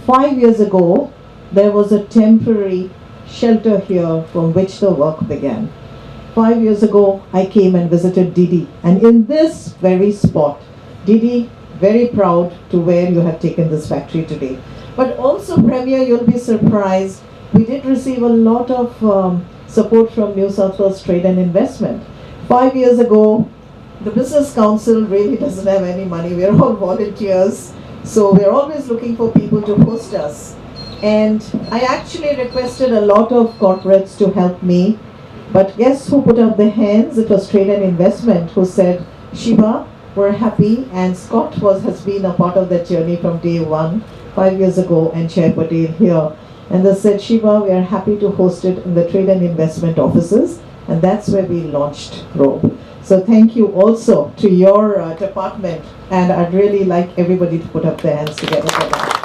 5 years ago, there was a temporary shelter here from which the work began. 5 years ago, I came and visited Didi, and in this very spot, Didi, very proud to where you have taken this factory today. But also, Premier, you'll be surprised, we did receive a lot of support from New South Wales Trade and Investment. 5 years ago, the Business Council really doesn't have any money. We're all volunteers, so we're always looking for people to host us. And I actually requested a lot of corporates to help me, but guess who put up their hands? It was Trade and Investment who said, Shiva, we're happy, and Scott has been a part of that journey from day one, 5 years ago, and Chair Patel here. And they said, Shiva, we are happy to host it in the Trade and Investment offices, and that's where we launched ROBE. So thank you also to your department, and I'd really like everybody to put up their hands together for that.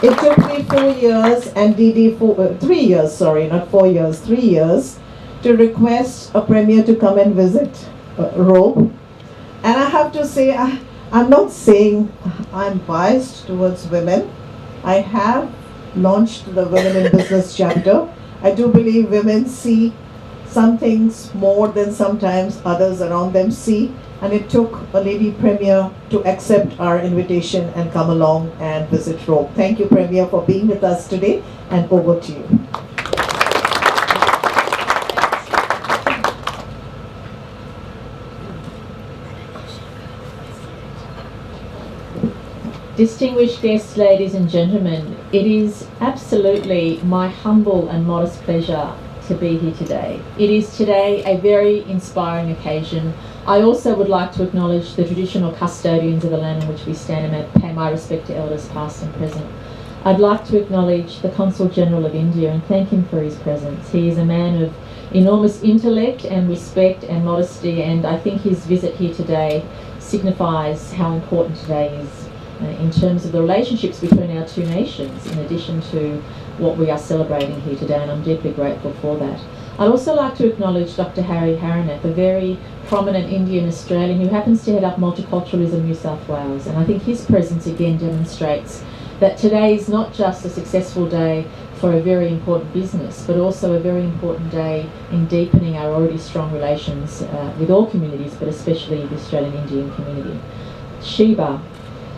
It took me 4 years and Didi 3 years, sorry, not 4 years, 3 years, to request a premier to come and visit ROBE. And I have to say, I'm not saying I'm biased towards women. I have launched the Women in Business chapter. I do believe women see some things more than sometimes others around them see, and it took a lady premier to accept our invitation and come along and visit ROBE. Thank you, Premier, for being with us today, and over to you. Distinguished guests, ladies and gentlemen, it is absolutely my humble and modest pleasure to be here today. It is today a very inspiring occasion. I also would like to acknowledge the traditional custodians of the land in which we stand and pay my respect to elders past and present. I'd like to acknowledge the Consul General of India and thank him for his presence. He is a man of enormous intellect and respect and modesty, and I think his visit here today signifies how important today is in terms of the relationships between our two nations, in addition to what we are celebrating here today, and I'm deeply grateful for that. I'd also like to acknowledge Dr. Harry Haranath, a very prominent Indian Australian who happens to head up Multiculturalism New South Wales, and I think his presence again demonstrates that today is not just a successful day for a very important business, but also a very important day in deepening our already strong relations with all communities, but especially the Australian Indian community. Shiva,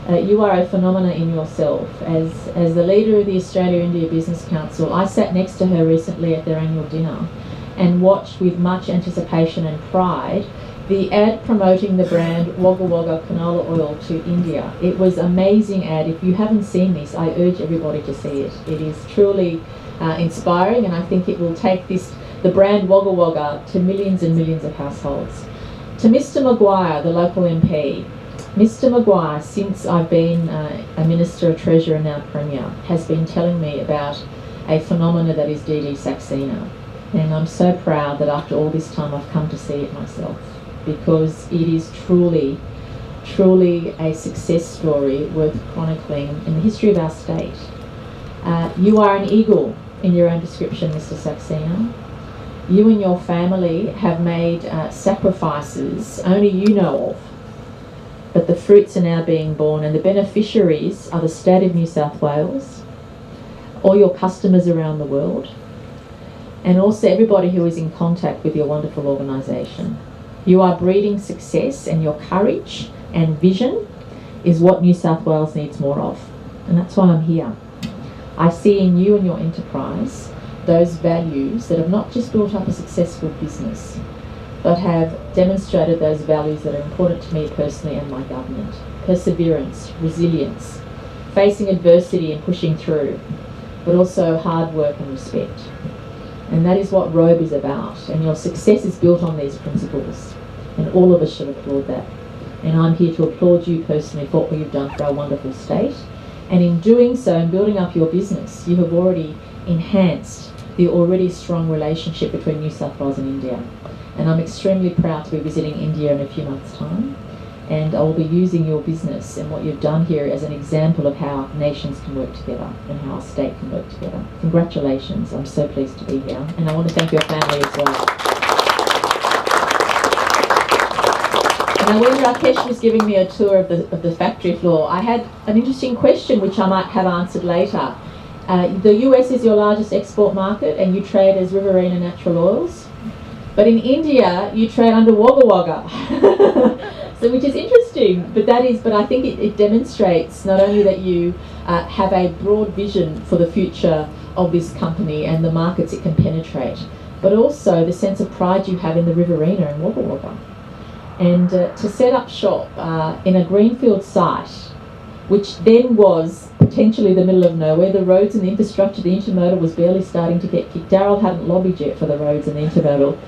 you are a phenomena in yourself. As the leader of the Australia-India Business Council, I sat next to her recently at their annual dinner and watched with much anticipation and pride the ad promoting the brand Wagga Wagga canola oil to India. It was an amazing ad. If you haven't seen this, I urge everybody to see it. It is truly inspiring, and I think it will take the brand Wagga Wagga to millions and millions of households. To Mr. Maguire, the local MP, Mr. Maguire, since I've been a Minister, a Treasurer and now Premier, has been telling me about a phenomena that is DD Saxena. And I'm so proud that after all this time I've come to see it myself, because it is truly, truly a success story worth chronicling in the history of our state. You are an eagle in your own description, Mr. Saxena. You and your family have made sacrifices only you know of, but the fruits are now being born, and the beneficiaries are the state of New South Wales, all your customers around the world, and also everybody who is in contact with your wonderful organisation. You are breeding success, and your courage and vision is what New South Wales needs more of, and that's why I'm here. I see in you and your enterprise those values that have not just built up a successful business, but have demonstrated those values that are important to me personally and my government. Perseverance, resilience, facing adversity and pushing through, but also hard work and respect. And that is what ROBE is about, and your success is built on these principles, and all of us should applaud that. And I'm here to applaud you personally for what you've done for our wonderful state, and in doing so and building up your business, you have already enhanced the already strong relationship between New South Wales and India. And I'm extremely proud to be visiting India in a few months' time, and I will be using your business and what you've done here as an example of how nations can work together and how a state can work together. Congratulations, I'm so pleased to be here, and I want to thank your family as well. Now, when Rakesh was giving me a tour of the factory floor, I had an interesting question which I might have answered later. The US is your largest export market and you trade as Riverina Natural Oils. But in India, you trade under Wagga Wagga. So, which is interesting, but I think it demonstrates not only that you have a broad vision for the future of this company and the markets it can penetrate, but also the sense of pride you have in the Riverina and Wagga Wagga. And to set up shop in a greenfield site, which then was potentially the middle of nowhere, the roads and the infrastructure, the intermodal was barely starting to get kicked. Darryl hadn't lobbied yet for the roads and the intermodal.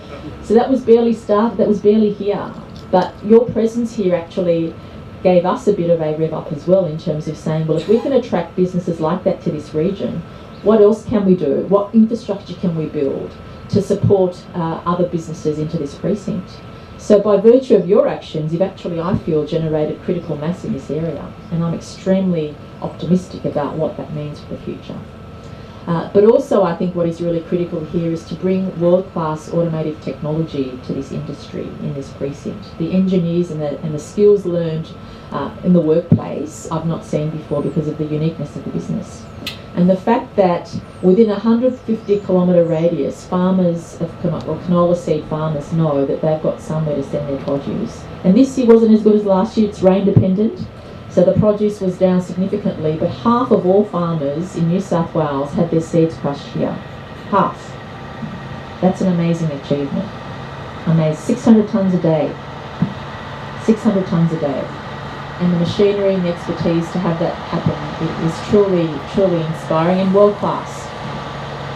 So that was barely started, that was barely here. But your presence here actually gave us a bit of a rev up as well in terms of saying, well, if we can attract businesses like that to this region, what else can we do? What infrastructure can we build to support other businesses into this precinct? So by virtue of your actions, you've actually, I feel, generated critical mass in this area. And I'm extremely optimistic about what that means for the future. But also I think what is really critical here is to bring world-class automotive technology to this industry in this precinct. The engineers and the skills learned in the workplace I've not seen before because of the uniqueness of the business. And the fact that within a 150 kilometre radius, farmers of canola seed farmers know that they've got somewhere to send their produce. And this year wasn't as good as last year, it's rain dependent. So the produce was down significantly, but half of all farmers in New South Wales had their seeds crushed here. Half. That's an amazing achievement. Amazing. 600 tonnes a day. 600 tonnes a day. And the machinery and the expertise to have that happen is truly, truly inspiring and world class.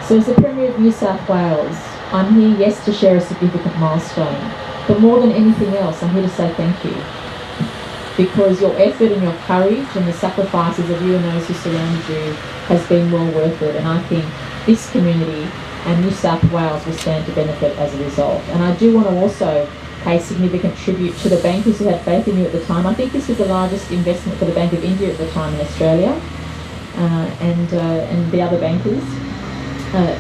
So as the Premier of New South Wales, I'm here, yes, to share a significant milestone, but more than anything else, I'm here to say thank you. Because your effort and your courage and the sacrifices of you and those who surrounded you has been well worth it. And I think this community and New South Wales will stand to benefit as a result. And I do want to also pay significant tribute to the bankers who had faith in you at the time. I think this was the largest investment for the Bank of India at the time in Australia, and the other bankers,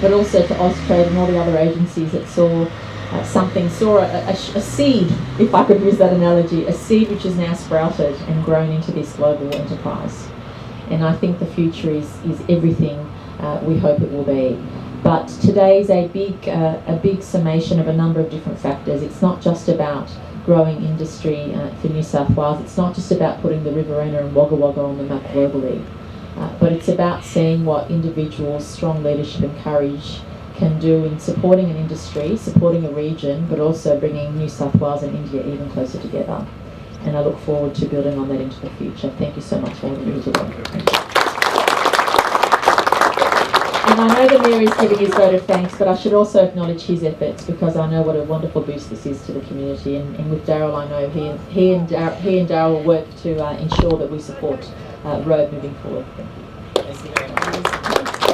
but also to Austrade and all the other agencies that saw a seed, if I could use that analogy, a seed which has now sprouted and grown into this global enterprise. And I think the future is everything we hope it will be. But today is a big summation of a number of different factors. It's not just about growing industry for New South Wales. It's not just about putting the Riverina and Wagga Wagga on the map globally. But it's about seeing what individuals, strong leadership and courage can do in supporting an industry, supporting a region, but also bringing New South Wales and India even closer together. And I look forward to building on that into the future. Thank you so much for having me today. And I know the Mayor is giving his vote of thanks, but I should also acknowledge his efforts because I know what a wonderful boost this is to the community. And with Darryl, I know he and Darryl will work to ensure that we support ROBE moving forward. Thank you.